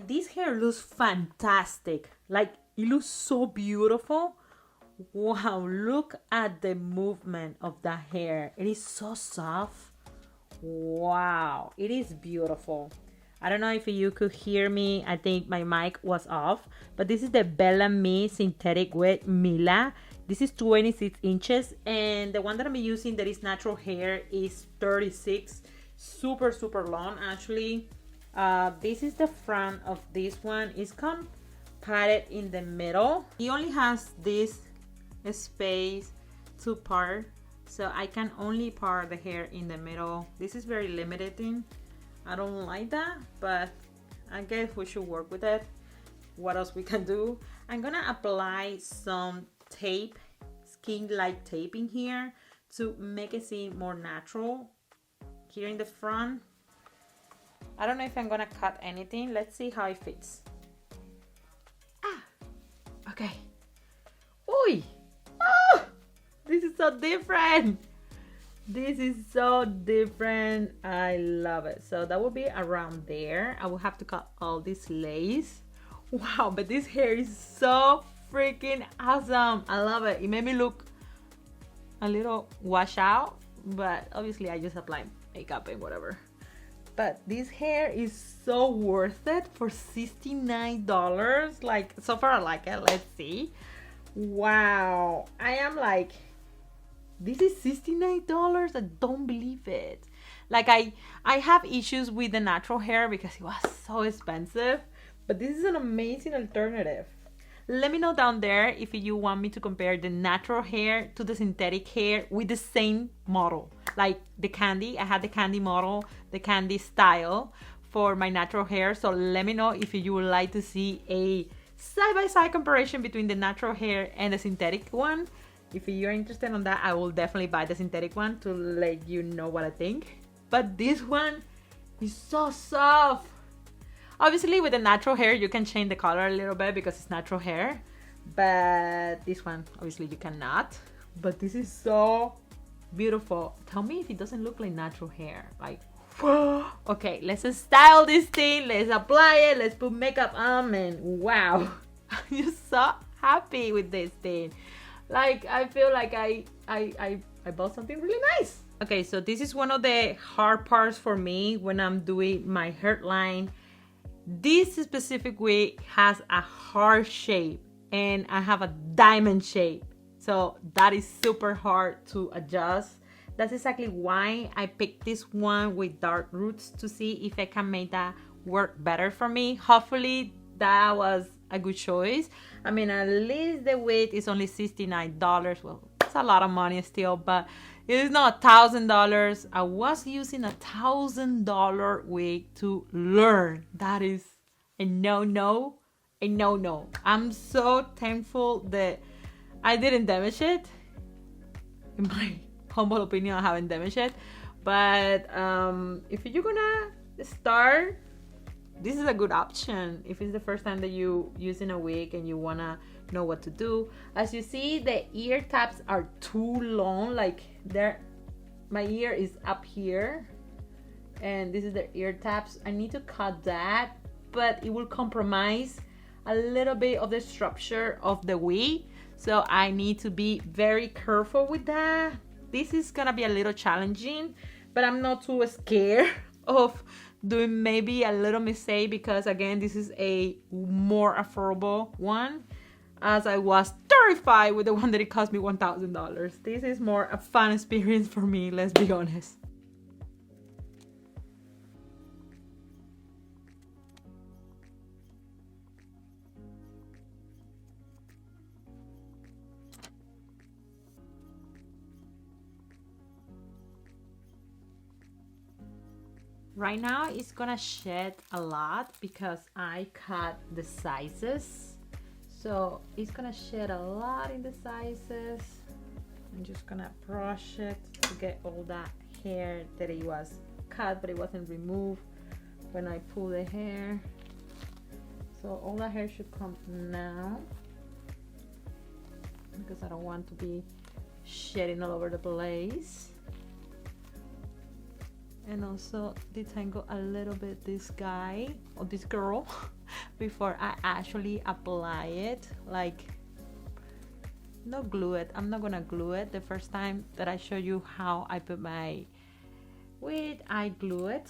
This hair looks fantastic. Like, it looks so beautiful. Wow, look at the movement of the hair. It is so soft. Wow, it is beautiful. I don't know if you could hear me. I think my mic was off. But this is the Bellami Synthetic Mila. This is 26 inches. And the one that I'm using that is natural hair is 36. Super, super long, actually. This is the front of this one. It's come padded in the middle. It only has this space to part, so I can only part the hair in the middle. This is very limiting. I don't like that, but I guess we should work with it. What else we can do? I'm gonna apply some tape, skin-like tape in here to make it seem more natural here in the front. I don't know if I'm gonna cut anything. Let's see how it fits. Okay. Oi! Oh, this is so different. This is so different. I love it. So that will be around there. I will have to cut all this lace. Wow, but this hair is so freaking awesome. I love it. It made me look a little washed out, but obviously I just applied makeup and whatever. But this hair is so worth it for $69. Like, so far I like it. Let's see. Wow, I am like, this is $69. I don't believe it. Like, I have issues with the natural hair because it was so expensive, but this is an amazing alternative. Let me know down there if you want me to compare the natural hair to the synthetic hair with the same model. Like the candy, I had the candy model, the candy style for my natural hair. So let me know if you would like to see a side-by-side comparison between the natural hair and the synthetic one. If you're interested in that, I will definitely buy the synthetic one to let you know what I think. But this one is so soft. Obviously, with the natural hair, you can change the color a little bit because it's natural hair. But this one, obviously, you cannot. But this is so beautiful. Tell me if it doesn't look like natural hair. Like, okay, let's style this thing. Let's apply it. Let's put makeup on. And wow, I'm just so happy with this thing. Like, I feel like I bought something really nice. Okay, so this is one of the hard parts for me when I'm doing my hairline. This specific wig has a heart shape and I have a diamond shape. So that is super hard to adjust. That's exactly why I picked this one with dark roots to see if I can make that work better for me. Hopefully that was a good choice. I mean, at least the wig is only $69. Well, it's a lot of money still, but it is not $1,000. I was using a $1,000 wig to learn. That is a no-no, a no-no. I'm so thankful that I didn't damage it. In my humble opinion, I haven't damaged it. But if you're gonna start, this is a good option. If it's the first time that you using a wig and you wanna know what to do. As you see, the ear tabs are too long. Like, my ear is up here and this is the ear tabs. I need to cut that, but it will compromise a little bit of the structure of the wig, so I need to be very careful with that. This is gonna be a little challenging, but I'm not too scared of doing maybe a little mistake because, again, this is a more affordable one, as I was terrified with the one that it cost me $1,000. This is more a fun experience for me, let's be honest. Right now it's gonna shed a lot because I cut the sizes. So it's gonna shed a lot in the sizes. I'm just gonna brush it to get all that hair that it was cut but it wasn't removed when I pull the hair. So all that hair should come now because I don't want to be shedding all over the place. And also detangle a little bit this guy or this girl before I actually apply it. Like, not glue it. I'm not gonna glue it. The first time that I show you how I put my wig, I glue it,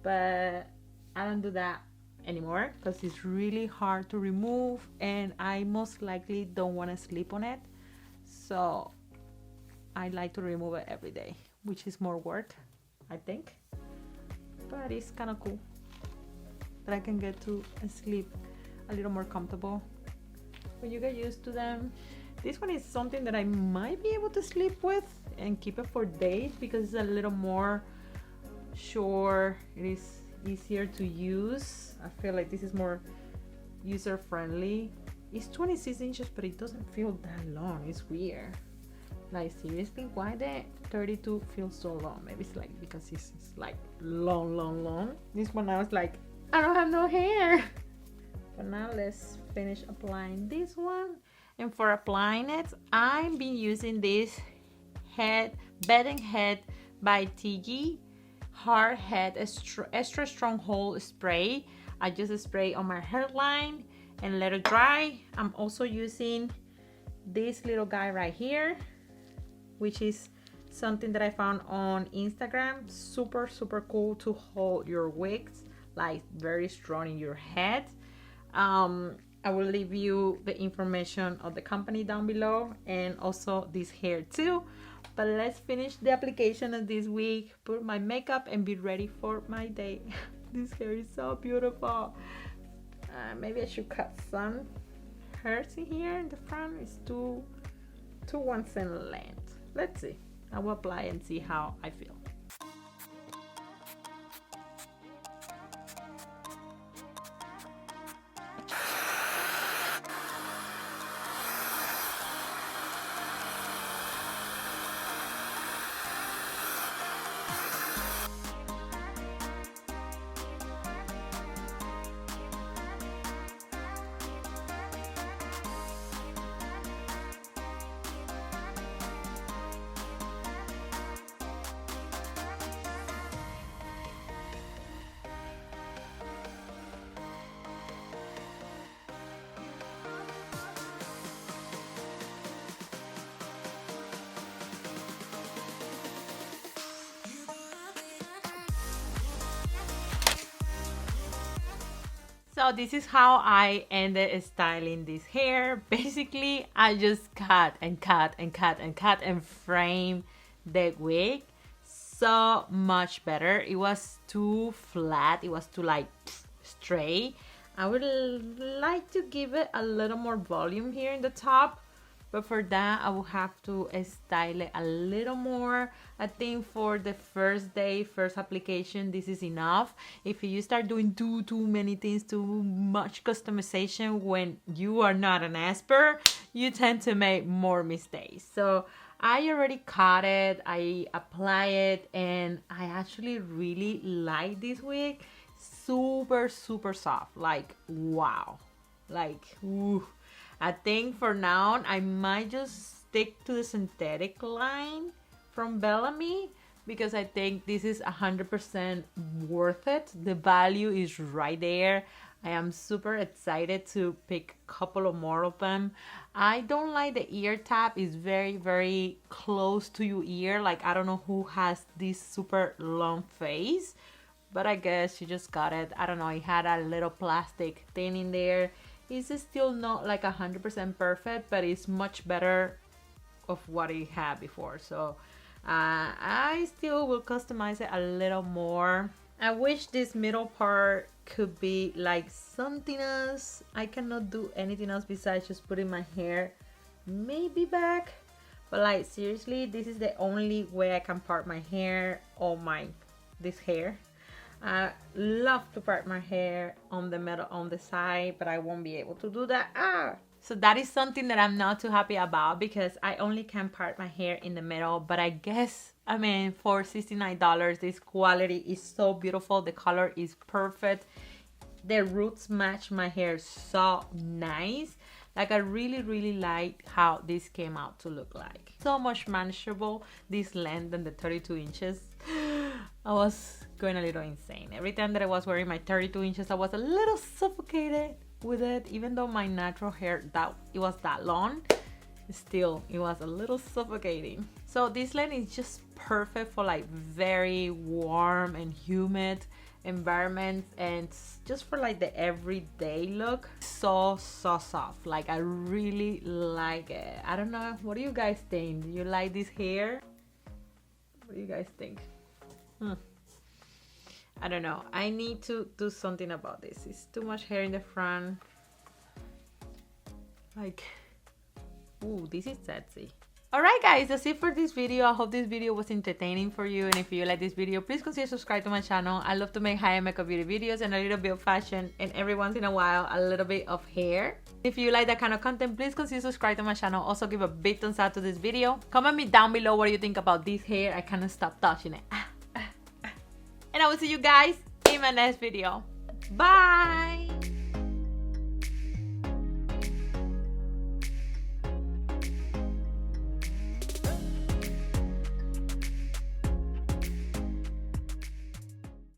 but I don't do that anymore because it's really hard to remove and I most likely don't want to sleep on it, so I like to remove it every day, which is more work, I think, but it's kind of cool that I can get to sleep a little more comfortable when you get used to them. This one is something that I might be able to sleep with and keep it for days because it's a little more sure. It is easier to use. I feel like this is more user friendly. It's 26 inches, but it doesn't feel that long. It's weird. Like, seriously, why the 32 feels so long? Maybe it's like because it's like long. This one I was like, I don't have no hair. But now let's finish applying this one. And for applying it, I've been using this bedding head by TIGI hard head extra strong hold spray. I just spray on my hairline and let it dry. I'm also using this little guy right here, which is something that I found on Instagram. Super cool to hold your wigs, like very strong in your head. I will leave you the information of the company down below and also this hair too. But let's finish the application of this wig, put my makeup and be ready for my day. This hair is so beautiful. Maybe I should cut some hairs in here in the front. It's two ones in length. Let's see. I will apply and see how I feel. So this is how I ended styling this hair. Basically, I just cut and frame the wig. So much better. It was too flat. It was too like straight. I would like to give it a little more volume here in the top. But for that, I will have to style it a little more. I think for the first day, first application, this is enough. If you start doing too many things, too much customization when you are not an expert, you tend to make more mistakes. So I already cut it, I apply it, and I actually really like this wig. Super soft, like wow, like ooh. I think for now, I might just stick to the synthetic line from Bellami because I think this is 100% worth it. The value is right there. I am super excited to pick a couple of more of them. I don't like the ear tap. It's very close to your ear. Like, I don't know who has this super long face, but I guess you just got it. I don't know. It had a little plastic thing in there. It's still not like 100% perfect, but it's much better of what it had before. So I still will customize it a little more. I wish this middle part could be like something else. I cannot do anything else besides just putting my hair maybe back. But like seriously, this is the only way I can part my hair on this hair. I love to part my hair on the middle, on the side, but I won't be able to do that. So that is something that I'm not too happy about because I only can part my hair in the middle. But I guess, I mean, for $69, this quality is so beautiful. The color is perfect. The roots match my hair so nice. Like, I really like how this came out to look like. So much manageable, this length than the 32 inches. I was going a little insane. Every time that I was wearing my 32 inches, I was a little suffocated. with it. Even though my natural hair, it was that long, still it was a little suffocating. So this length is just perfect for like very warm and humid environments, and just for like the everyday look. So soft, like I really like it. I don't know, what do you guys think? Do you like this hair? What do you guys think? I don't know, I need to do something about this. It's too much hair in the front. Like, ooh, this is sexy. Alright guys, that's it for this video. I hope this video was entertaining for you, and if you like this video, please consider subscribe to my channel. I love to make high-end makeup beauty videos and a little bit of fashion, and every once in a while a little bit of hair. If you like that kind of content, please consider subscribe to my channel. Also give a big thumbs up to this video. Comment me down below what you think about this hair. I cannot stop touching it. And I will see you guys in my next video. Bye.